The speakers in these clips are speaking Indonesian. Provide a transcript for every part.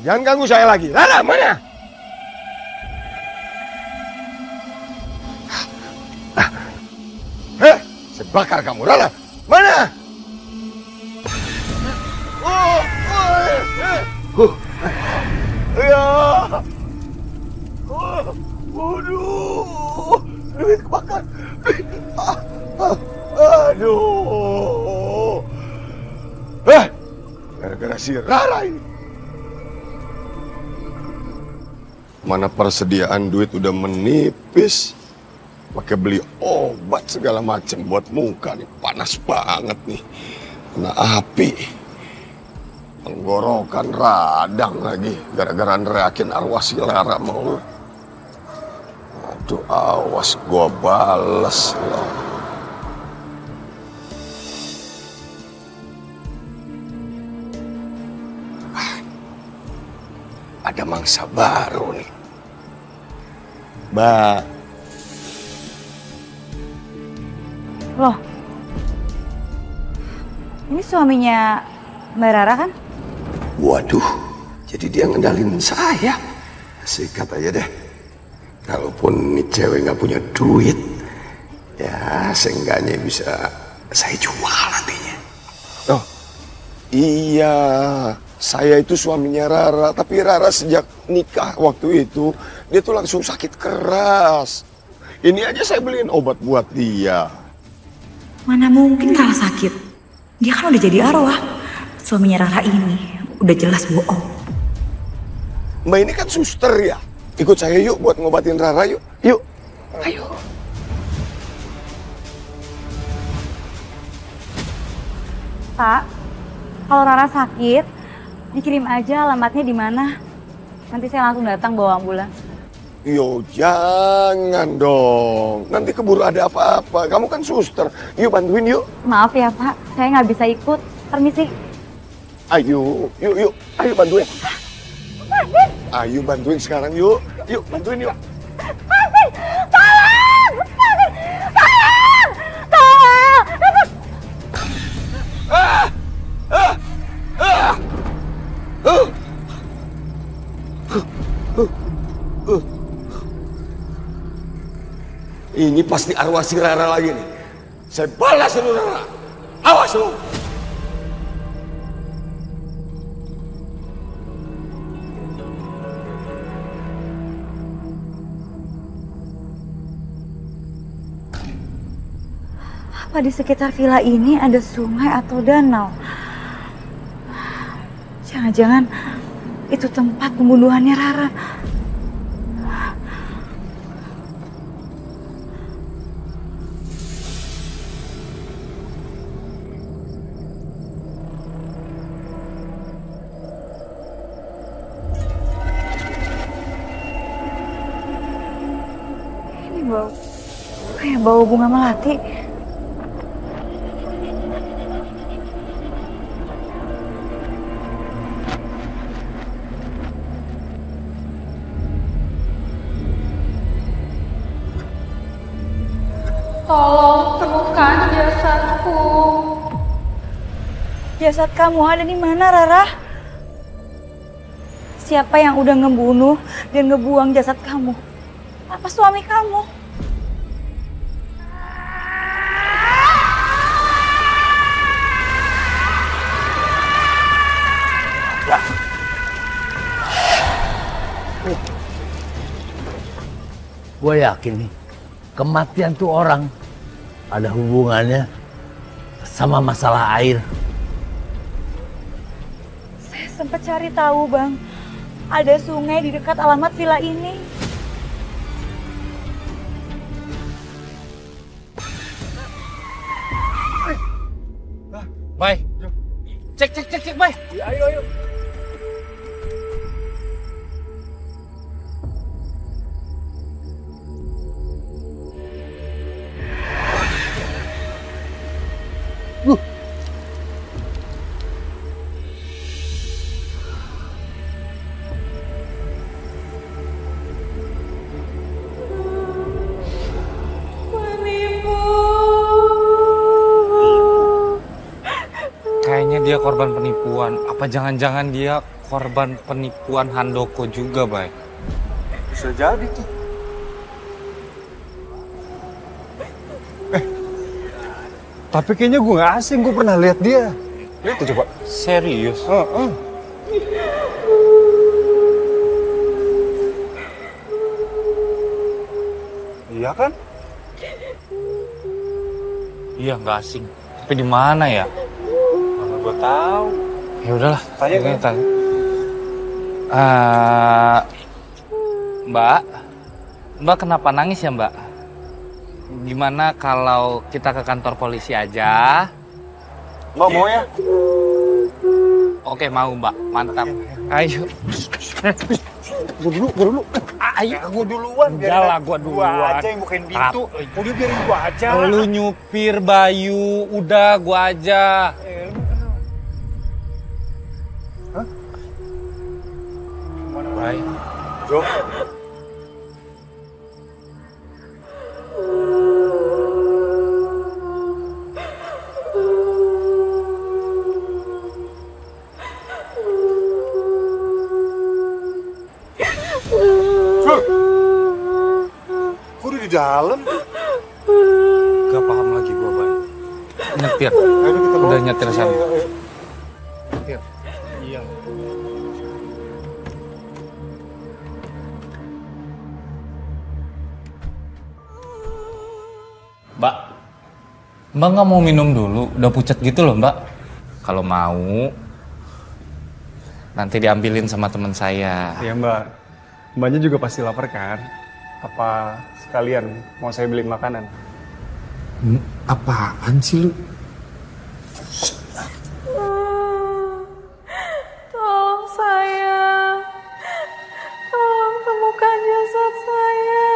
Jangan ganggu saya lagi. Rara, mana? Saya bakar kamu, Rara. Mana? Ya. Waduh. Duit kebakar. Aduh. Gara-gara si Rara ini. Mana persediaan duit udah menipis. Pakai beli obat segala macam buat muka nih. Panas banget nih. Kena api. Tenggorokan radang lagi. Gara-gara neriakin arwah si Rara mau. Aduh, awas gua bales loh. Ada mangsa baru nih. Mbak. Loh, ini suaminya Mbak Rara kan? Waduh, jadi dia ngendalin saya. Sikat aja deh. Kalaupun nih cewek nggak punya duit, ya seenggaknya bisa saya jual nantinya. Oh, iya. Saya itu suaminya Rara, tapi Rara sejak nikah waktu itu, dia tuh langsung sakit keras. Ini aja saya beliin obat buat dia. Mana mungkin Rara sakit? Dia kan udah jadi arwah. Suaminya Rara ini udah jelas bohong. Mbak ini kan suster ya. Ikut saya yuk buat ngobatin Rara yuk. Yuk. Ayo. Pak, kalau Rara sakit, dikirim aja alamatnya di mana. Nanti saya langsung datang bawa ambulans. Yo, jangan dong. Nanti keburu ada apa-apa. Kamu kan suster. Yuk bantuin yuk. Maaf ya Pak, saya nggak bisa ikut. Permisi. Ayo, yuk. Ayo bantuin. Ayo bantuin sekarang yuk. Yuk bantuin yuk. Ini pasti arwah si Rara lagi nih. Saya balas lu Rara. Awas lu. Apa di sekitar villa ini ada sungai atau danau? Jangan-jangan itu tempat pembunuhannya Rara. Ini bau, kayak bau bunga melati. Tolong temukan jasadku. Jasad kamu ada di mana, Rara? Siapa yang udah ngebunuh dan ngebuang jasad kamu? Apa suami kamu? Gue yakin nih, kematian tuh orang ada hubungannya sama masalah air. Saya sempat cari tahu, Bang. Ada sungai di dekat alamat villa ini. Bay, cek, Bay. Ayo. Kayaknya dia korban penipuan. Apa jangan-jangan dia korban penipuan Handoko juga, Bay? Bisa jadi tuh. Tapi kayaknya gue gak asing, gue pernah lihat dia. Lihat tuh coba. Serius? Iya kan? Iya, nggak asing. Tapi di mana ya? Mana gue tahu. Ya udahlah, Tanya kan? tanya. Mbak kenapa nangis ya, Mbak? Gimana kalau kita ke kantor polisi aja? Mbak mau ya? Oke, mau, Mbak. Mantap. Ayo. Gue dulu. Ayo. Gue duluan. Enggak lah, gue duluan. Gue aja yang bukain pintu. Udah biarin gue aja. Lu nyupir, Bayu. Udah, gue aja. Hah? Mana, Bay? Jo. Di dalam Gak paham lagi gua, Bay. Nyetir. ayo kita Udah nyetir sana. Nyetir. Iya. Mbak nggak mau minum dulu? Udah pucat gitu loh, Mbak. Kalau mau, nanti diambilin sama teman saya. Iya Mbak. Mbaknya juga pasti lapar kan? Apa sekalian mau saya beli makanan? Apaan sih lu? Tolong saya. Tolong temukan jasad saya.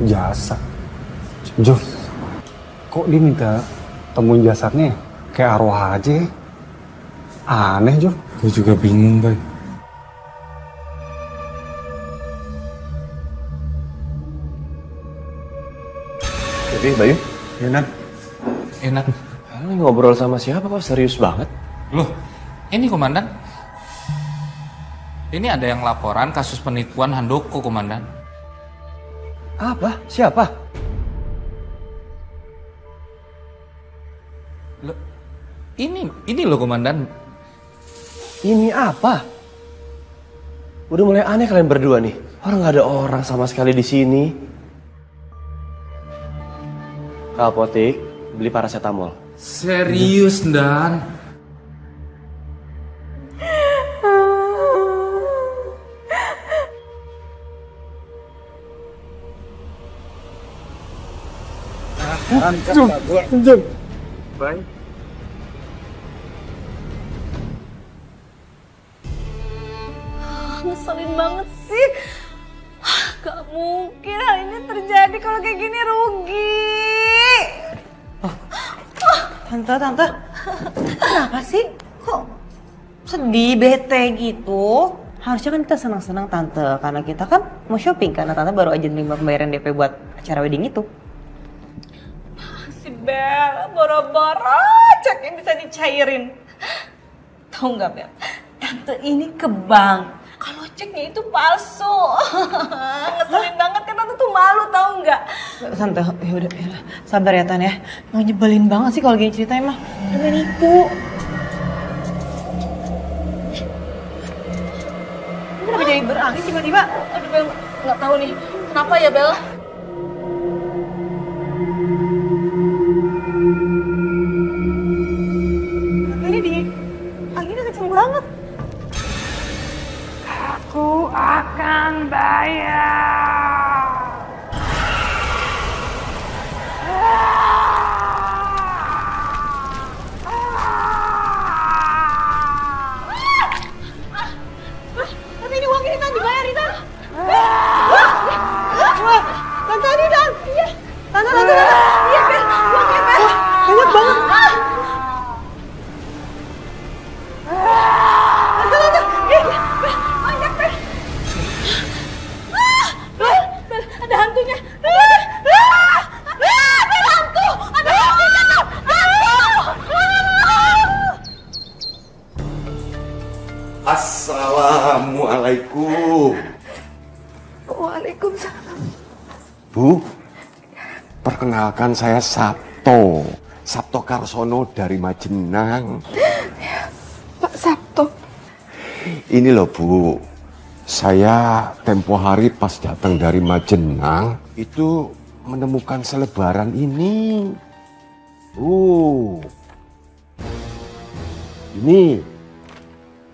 Jasad? Jo, kok dia minta temuin jasadnya? Kayak arwah aja. Aneh, Jo. Gue juga bingung, Bay. Jadi, Bayu? Enak. Lu ngobrol sama siapa kok serius banget? Loh, ini Komandan. Ini ada yang laporan kasus penipuan Handoko, Komandan. Apa? Siapa? Loh, ini loh, Komandan. Ini apa? Udah mulai aneh kalian berdua nih. Orang nggak ada orang sama sekali di sini. Ke apotek, beli paracetamol. Serius, Dan? Jom. Bye. Ngeselin banget sih. Gak mungkin hal ini terjadi kalau kayak gini, rugi. Tante, kenapa sih? Kok sedih, bete gitu? Harusnya kan kita senang-senang, Tante. Karena kita kan mau shopping, karena Tante baru aja nerima pembayaran DP buat acara wedding itu. Si Bel, boro-boro ceknya bisa dicairin. Tahu nggak, Bel? Tante ini ke bank. Kalau ceknya itu palsu. Ngeselin banget kan, Tante tuh malu, tahu nggak? Tante, yaudah, sabar ya, Tan ya. Mau nyebelin banget sih kalau gini ceritanya mah. Udah main nipu. Kenapa jadi berangin tiba-tiba? Aduh, Bel, nggak tahu nih. Kenapa ya, Bel? Ini di anginnya kenceng banget. Aku akan bayar. Tapi ini uang ini kan dibayar, Tan. Tante ini, Dan. Iya. Tante. Iya. Perkenalkan saya Sabto. Sabto Karsono dari Majenang. Pak Sabto. Ini loh Bu, saya tempo hari pas datang dari Majenang itu menemukan selebaran ini.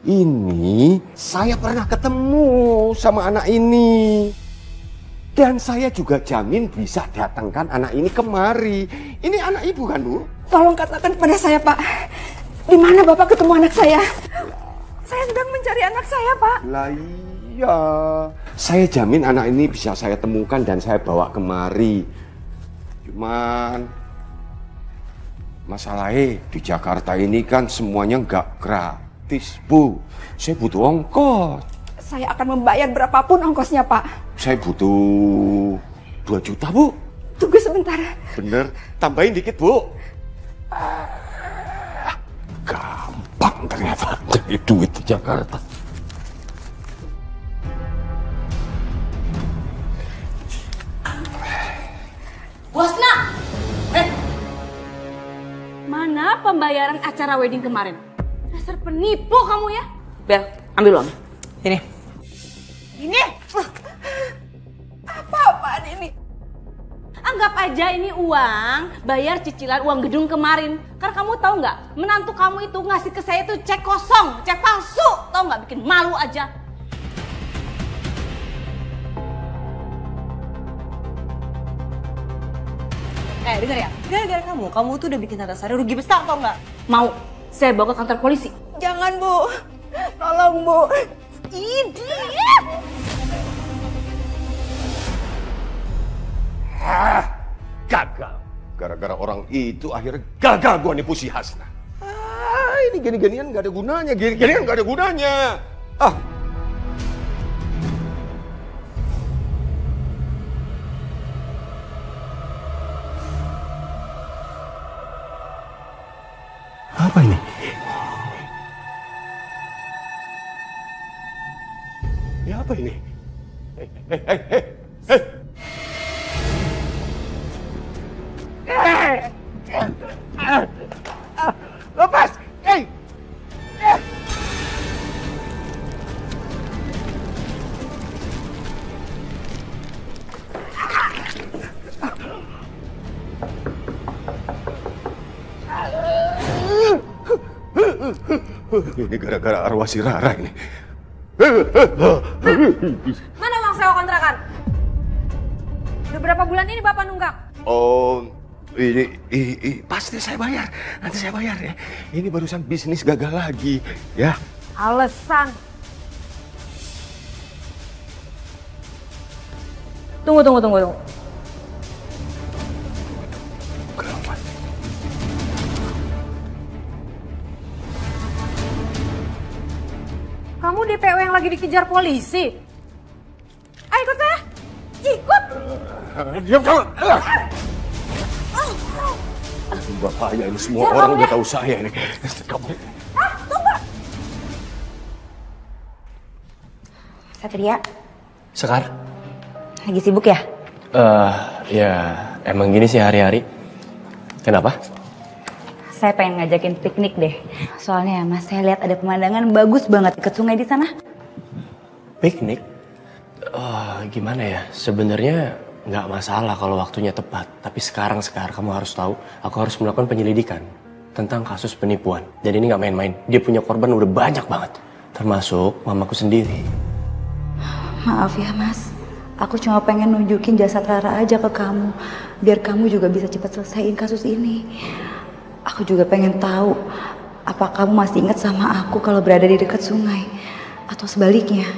Ini saya pernah ketemu sama anak ini. Dan saya juga jamin bisa datangkan anak ini kemari. Ini anak ibu kan, Bu? Tolong katakan kepada saya, Pak. Di mana Bapak ketemu anak saya? Saya sedang mencari anak saya, Pak. Lah iya. Saya jamin anak ini bisa saya temukan dan saya bawa kemari. Cuman masalahnya di Jakarta ini kan semuanya nggak gratis, Bu. Saya butuh ongkos. Saya akan membayar berapapun ongkosnya, Pak. Saya butuh 2 juta, Bu. Tunggu sebentar. Bener, tambahin dikit, Bu. Gampang ternyata cari duit di Jakarta. Bosna! Mana pembayaran acara wedding kemarin? Dasar penipu kamu ya. Bel, ambil uang. Ini. Ini? Apa-apaan ini? Anggap aja ini uang bayar cicilan uang gedung kemarin. Karena kamu tahu nggak, menantu kamu itu ngasih ke saya itu cek kosong, cek palsu. Tahu nggak, bikin malu aja. Dengar ya, gara-gara kamu tuh udah bikin Tante Sari rugi besar, tau nggak? Mau saya bawa ke kantor polisi? Jangan, Bu. Tolong, Bu. Idiot! Gagal. Gara-gara orang itu akhirnya gagal gua nipu si Hasna. Ini gini-ginian gak ada gunanya. Gini-ginian gak ada gunanya. Apa ini? Ya apa ini? Lepas! Ini gara-gara arwah si Rara ini. Mana uang sewa kontrakan? Udah berapa bulan ini Bapak nunggak? Oh, ini pasti saya bayar. Nanti saya bayar ya. Ini barusan bisnis gagal lagi, ya. Alasan. Tunggu. Kenapa? Kamu DPO yang lagi dikejar polisi? Ayo ikut saya. Ikut. Diam kamu. Bahaya ini, semua orang udah tahu saya ini. Kamu. Tunggu. Satria, Sekar? lagi sibuk ya? Ya emang gini sih hari-hari. Kenapa? Saya pengen ngajakin piknik deh. Soalnya ya Mas, saya lihat ada pemandangan bagus banget dekat sungai di sana. Piknik? Gimana ya? Sebenarnya nggak masalah kalau waktunya tepat. Tapi sekarang kamu harus tahu, aku harus melakukan penyelidikan tentang kasus penipuan. Dan ini nggak main-main. Dia punya korban udah banyak banget. Termasuk mamaku sendiri. Maaf ya Mas, aku cuma pengen nunjukin jasad Rara aja ke kamu. Biar kamu juga bisa cepat selesaiin kasus ini. Aku juga pengen tahu, apa kamu masih ingat sama aku kalau berada di dekat sungai? Atau sebaliknya,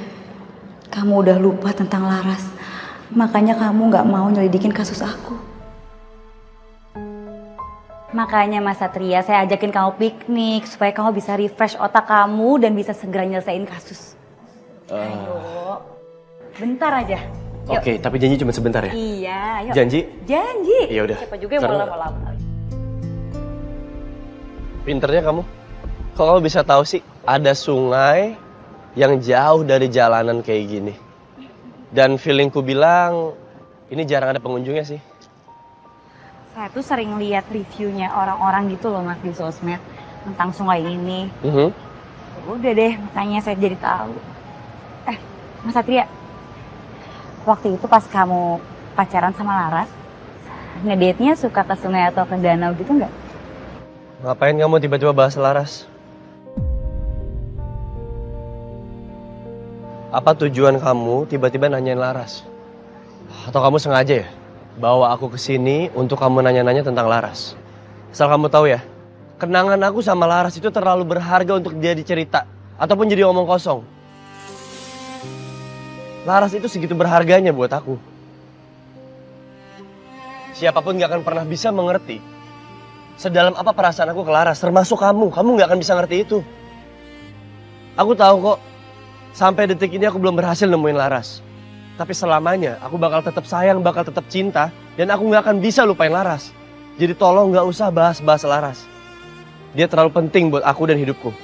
kamu udah lupa tentang Laras. Makanya kamu gak mau nyelidikin kasus aku. Makanya Mas Satria, saya ajakin kamu piknik supaya kamu bisa refresh otak kamu dan bisa segera nyelesain kasus. Ayo, bentar aja. Oke, tapi janji cuma sebentar ya? Iya, ayo. Janji? Janji. Iya udah. Siapa juga yang mau lama-lama. Pinternya kamu. Kok kamu bisa tahu sih ada sungai yang jauh dari jalanan kayak gini? Dan feelingku bilang ini jarang ada pengunjungnya sih. Saya tuh sering lihat reviewnya orang-orang gitu loh Mas di sosmed tentang sungai ini. Udah deh, makanya saya jadi tahu. Mas Satria, waktu itu pas kamu pacaran sama Laras, ngedate-nya suka ke sungai atau ke danau gitu nggak? Ngapain kamu tiba-tiba bahas Laras? Apa tujuan kamu tiba-tiba nanyain Laras? Atau kamu sengaja ya bawa aku ke sini untuk kamu nanya-nanya tentang Laras? Asal kamu tahu ya, kenangan aku sama Laras itu terlalu berharga untuk jadi cerita ataupun jadi omong kosong. Laras itu segitu berharganya buat aku. Siapapun gak akan pernah bisa mengerti sedalam apa perasaan aku ke Laras, termasuk kamu. Kamu gak akan bisa ngerti itu. Aku tahu kok, sampai detik ini aku belum berhasil nemuin Laras. Tapi selamanya aku bakal tetap sayang, bakal tetap cinta, dan aku gak akan bisa lupain Laras. Jadi tolong gak usah bahas-bahas Laras. Dia terlalu penting buat aku dan hidupku.